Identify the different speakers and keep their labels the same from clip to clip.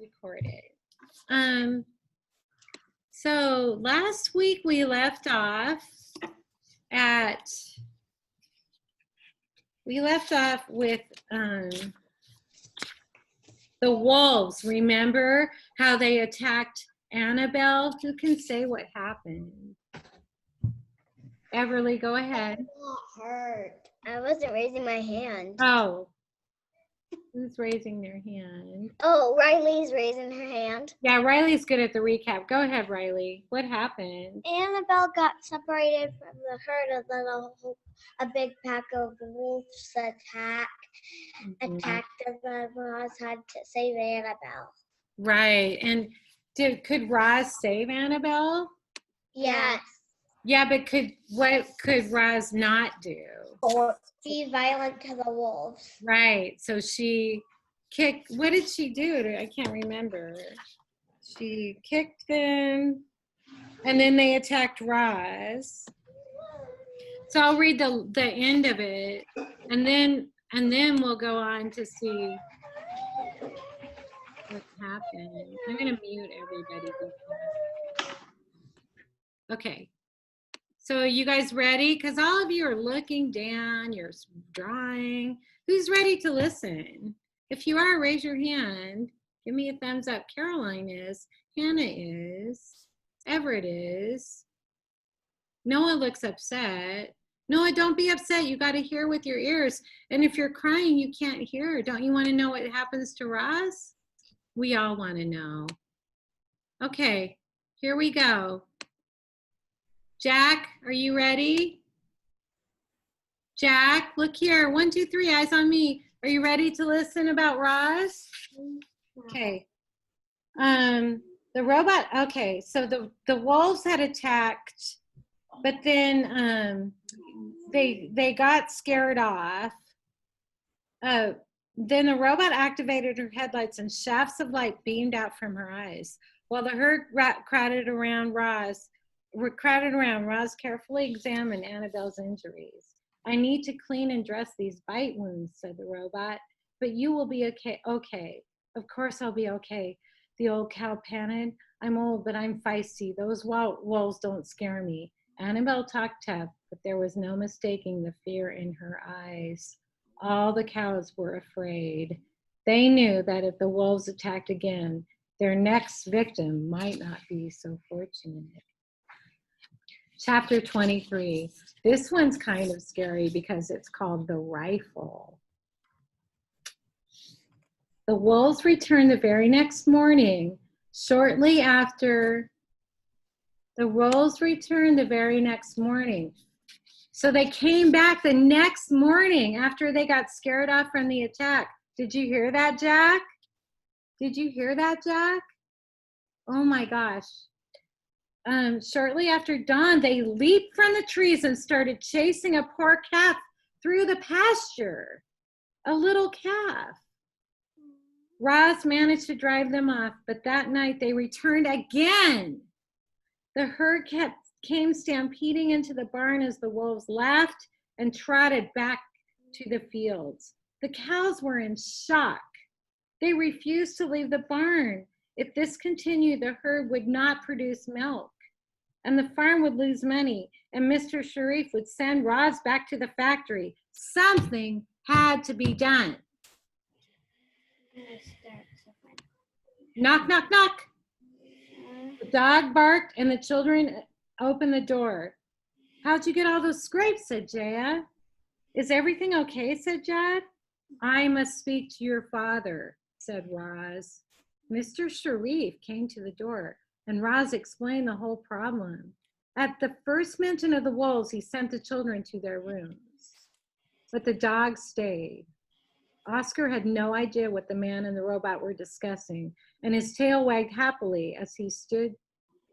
Speaker 1: recorded. So last week we left off with the wolves. Remember how they attacked Annabelle? Who can say what happened? Everly, go ahead.
Speaker 2: It hurt. I wasn't raising my hand.
Speaker 1: Oh, who's raising their hand?
Speaker 2: Oh, Riley's raising her hand.
Speaker 1: Yeah, Riley's good at the recap. Go ahead, Riley. What happened?
Speaker 2: Annabelle got separated from the herd, and then a big pack of wolves attacked them, and Roz had to save Annabelle.
Speaker 1: Right. And could Roz save Annabelle?
Speaker 2: Yes.
Speaker 1: Yeah, but what could Roz not do?
Speaker 2: Or be violent to the wolves.
Speaker 1: Right. So she kicked. What did she do? I can't remember. She kicked them, and then they attacked Roz. So I'll read the end of it, and then we'll go on to see what happened. I'm gonna mute everybody. Okay. So you guys ready? Because all of you are looking down, you're drawing. Who's ready to listen? If you are, raise your hand. Give me a thumbs up. Caroline is. Hannah is. Everett is. Noah looks upset. Noah, don't be upset. You got to hear with your ears. And if you're crying, you can't hear. Don't you want to know what happens to Roz? We all want to know. Okay, here we go. Jack, are you ready? Jack, look here. 1, 2, 3, eyes on me. Are you ready to listen about Roz? Okay. The robot, okay, so the wolves had attacked, but then they got scared off. Then the robot activated her headlights and shafts of light beamed out from her eyes. While the herd crowded around, Roz carefully examined Annabelle's injuries. I need to clean and dress these bite wounds, said the robot, but you will be okay. Okay, of course I'll be okay, the old cow panted. I'm old, but I'm feisty. Those wolves don't scare me. Annabelle talked tough, but there was no mistaking the fear in her eyes. All the cows were afraid. They knew that if the wolves attacked again, their next victim might not be so fortunate. Chapter 23. This one's kind of scary because it's called the Riffle. The wolves returned the very next morning. Shortly after, the wolves returned the very next morning. So they came back the next morning after they got scared off from the attack. Did you hear that, Jack? Did you hear that, Jack? Oh my gosh. Shortly after dawn, they leaped from the trees and started chasing a poor calf through the pasture. A little calf. Roz managed to drive them off, but that night they returned again. The herd came stampeding into the barn as the wolves laughed and trotted back to the fields. The cows were in shock. They refused to leave the barn. If this continued, the herd would not produce milk, and the farm would lose money, and Mr. Sharif would send Roz back to the factory. Something had to be done. Knock, knock, knock. The dog barked and the children opened the door. How'd you get all those scrapes, said Jaya. Is everything okay, said Jad. I must speak to your father, said Roz. Mr. Sharif came to the door and Roz explained the whole problem. At the first mention of the wolves, he sent the children to their rooms. But the dogs stayed. Oscar had no idea what the man and the robot were discussing, and his tail wagged happily as he stood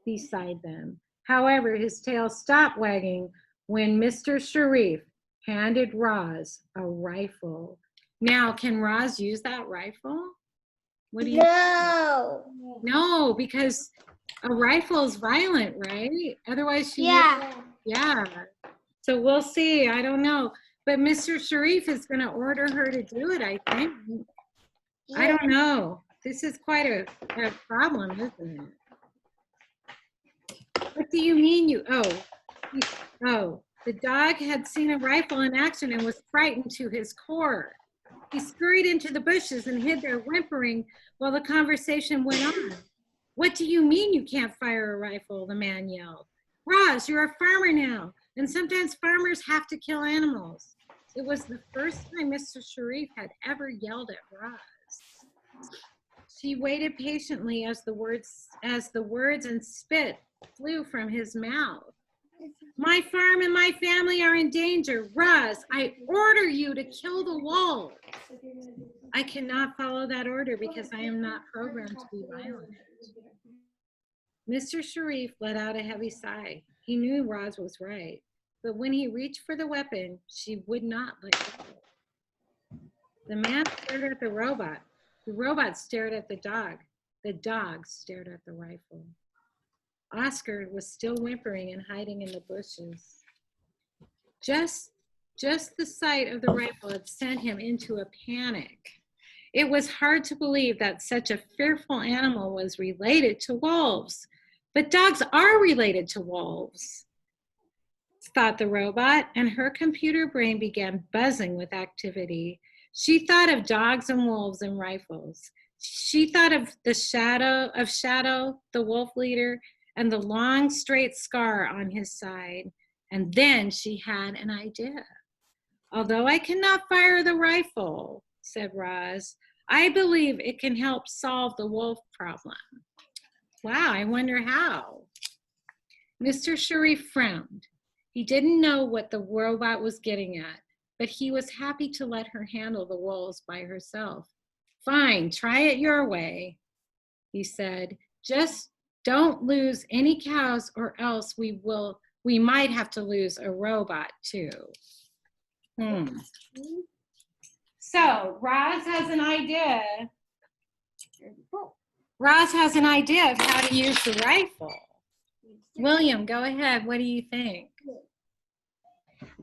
Speaker 1: beside them. However, his tail stopped wagging when Mr. Sharif handed Roz a rifle. Now, can Roz use that rifle? What do you
Speaker 2: No.
Speaker 1: No, because a rifle is violent, right? Otherwise she yeah. So we'll see. I don't know. But Mr. Sharif is going to order her to do it, I think. Yeah. I don't know. This is quite a problem, isn't it? What do you mean the dog had seen a rifle in action and was frightened to his core. He scurried into the bushes and hid there whimpering while the conversation went on. What do you mean you can't fire a rifle? The man yelled. Roz, you're a farmer now, and sometimes farmers have to kill animals. It was the first time Mr. Sharif had ever yelled at Roz. She waited patiently as the words and spit flew from his mouth. My farm and my family are in danger. Roz, I order you to kill the wolf. I cannot follow that order because I am not programmed to be violent. Mr. Sharif let out a heavy sigh. He knew Roz was right, but when he reached for the weapon, she would not let go. The man stared at the robot. The robot stared at the dog. The dog stared at the rifle. Oscar was still whimpering and hiding in the bushes. Just the sight of the rifle had sent him into a panic. It was hard to believe that such a fearful animal was related to wolves. But dogs are related to wolves, thought the robot, and her computer brain began buzzing with activity. She thought of dogs and wolves and rifles. She thought of Shadow, the wolf leader, and the long straight scar on his side. And then she had an idea. Although I cannot fire the rifle, said Roz, I believe it can help solve the wolf problem. Wow, I wonder how. Mr. Sharif frowned. He didn't know what the robot was getting at, but he was happy to let her handle the wolves by herself. Fine, try it your way, he said. Just don't lose any cows or else we might have to lose a robot too. So Roz has an idea. Roz has an idea of how to use the rifle. William, go ahead. What do you think?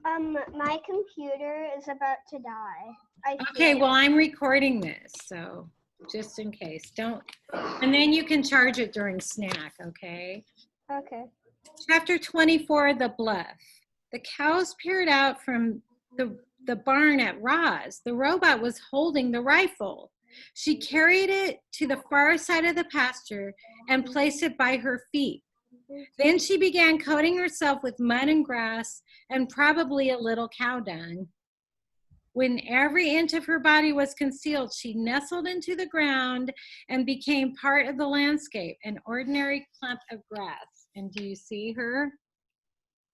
Speaker 2: My computer is about to die.
Speaker 1: Okay, well, I'm recording this, so just in case. Don't, and then you can charge it during snack, okay?
Speaker 2: Okay.
Speaker 1: Chapter 24, The Bluff. The cows peered out from the barn at Roz. The robot was holding the rifle. She carried it to the far side of the pasture and placed it by her feet. Then she began coating herself with mud and grass and probably a little cow dung. When every inch of her body was concealed, she nestled into the ground and became part of the landscape, an ordinary clump of grass. And do you see her?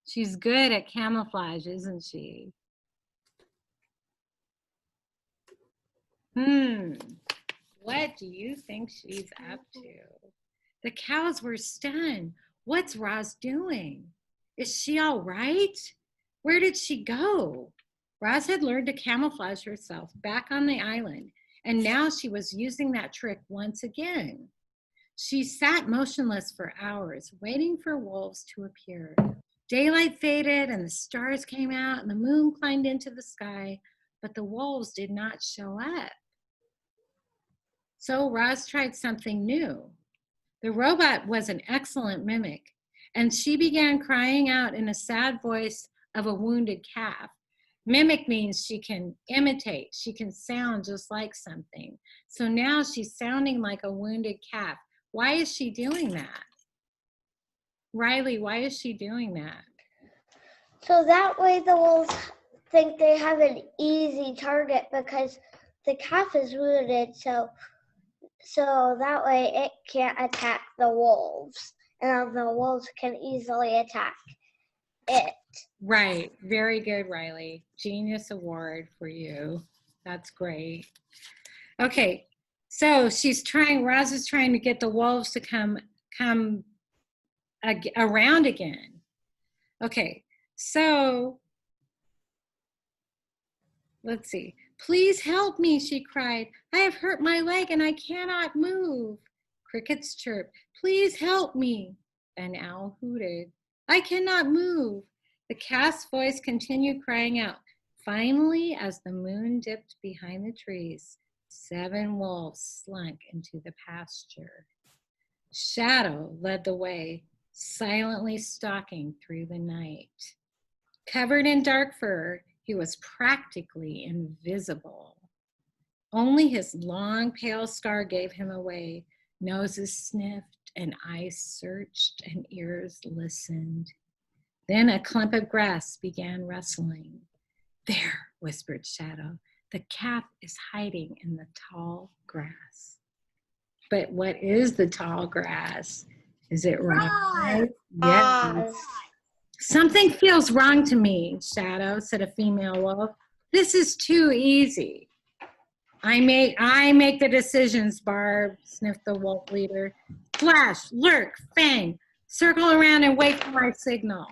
Speaker 1: She's good at camouflage, isn't she? What do you think she's up to? The cows were stunned. What's Roz doing? Is she all right? Where did she go? Roz had learned to camouflage herself back on the island, and now she was using that trick once again. She sat motionless for hours, waiting for wolves to appear. Daylight faded and the stars came out and the moon climbed into the sky, but the wolves did not show up. So Roz tried something new. The robot was an excellent mimic, and she began crying out in a sad voice of a wounded calf. Mimic means she can imitate, she can sound just like something. So now she's sounding like a wounded calf. Why is she doing that? Riley, why is she doing that?
Speaker 2: So that way the wolves think they have an easy target because the calf is wounded, so that way it can't attack the wolves, and the wolves can easily attack it.
Speaker 1: Right, very good, Riley. Genius award for you. That's great. Okay, so Roz is trying to get the wolves to come around again. Okay, so let's see. Please help me, she cried. I have hurt my leg and I cannot move. Crickets chirped. Please help me. An owl hooted. I cannot move. The calf's voice continued crying out. Finally, as the moon dipped behind the trees, 7 wolves slunk into the pasture. Shadow led the way, silently stalking through the night. Covered in dark fur, he was practically invisible. Only his long, pale scar gave him away. Noses sniffed, and eyes searched, and ears listened. Then a clump of grass began rustling. There, whispered Shadow, the calf is hiding in the tall grass. But what is the tall grass? Is it Roz? Yes. Something feels wrong to me, Shadow, said a female wolf. This is too easy. I make the decisions, Barb, sniffed the wolf leader. Flash, lurk, fang, circle around and wait for my signal.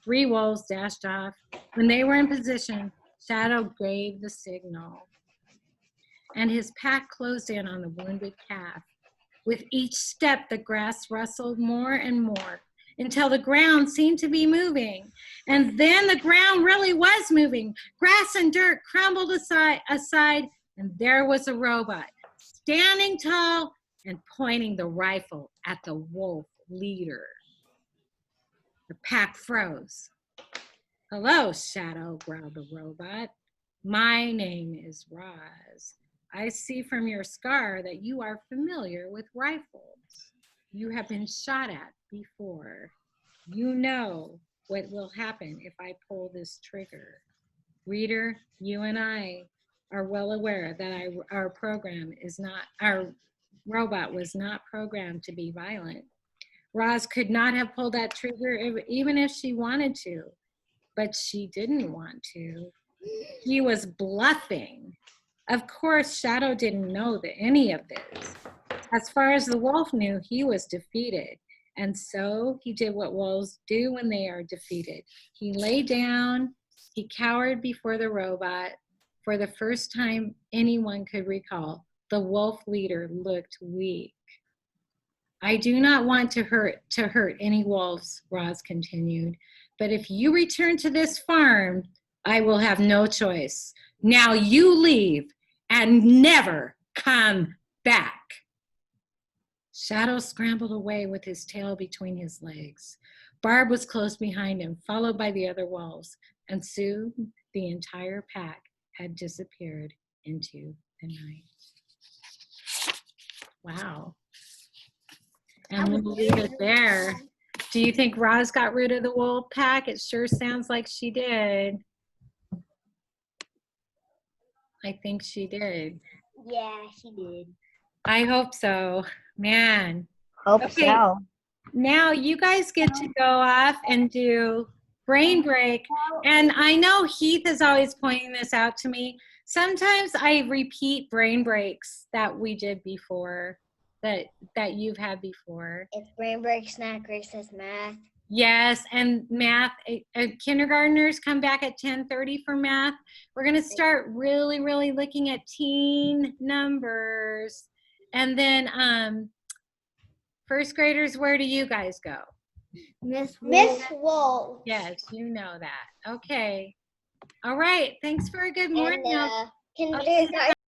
Speaker 1: 3 wolves dashed off. When they were in position, Shadow gave the signal, and his pack closed in on the wounded calf. With each step, the grass rustled more and more until the ground seemed to be moving. And then the ground really was moving. Grass and dirt crumbled aside, and there was a robot standing tall and pointing the rifle at the wolf leader. The pack froze. Hello, Shadow, growled the robot. My name is Roz. I see from your scar that you are familiar with rifles. You have been shot at before. You know what will happen if I pull this trigger. Reader, you and I are well aware that our robot was not programmed to be violent. Roz could not have pulled that trigger even if she wanted to, but she didn't want to. He was bluffing. Of course, Shadow didn't know any of this. As far as the wolf knew, he was defeated. And so he did what wolves do when they are defeated. He lay down, he cowered before the robot. For the first time anyone could recall, the wolf leader looked weak. I do not want to hurt any wolves, Roz continued. But if you return to this farm, I will have no choice. Now you leave and never come back. Shadow scrambled away with his tail between his legs. Barb was close behind him, followed by the other wolves, and soon the entire pack had disappeared into the night. Wow. And we'll leave it there. Do you think Roz got rid of the wolf pack? It sure sounds like she did. I think she did.
Speaker 2: Yeah, she did.
Speaker 1: I hope so. Man.
Speaker 2: Hope so.
Speaker 1: Now you guys get to go off and do brain break. And I know Heath is always pointing this out to me. Sometimes I repeat brain breaks that we did before, that you've had before.
Speaker 2: It's brain break, snack, recess, math.
Speaker 1: Yes, and math. Kindergartners come back at 10:30 for math. We're going to start really, really looking at teen numbers. And then first graders, where do you guys go?
Speaker 2: Miss Wolf.
Speaker 1: Yes, you know that. Okay. All right. Thanks for a good morning.
Speaker 2: And kindergarten.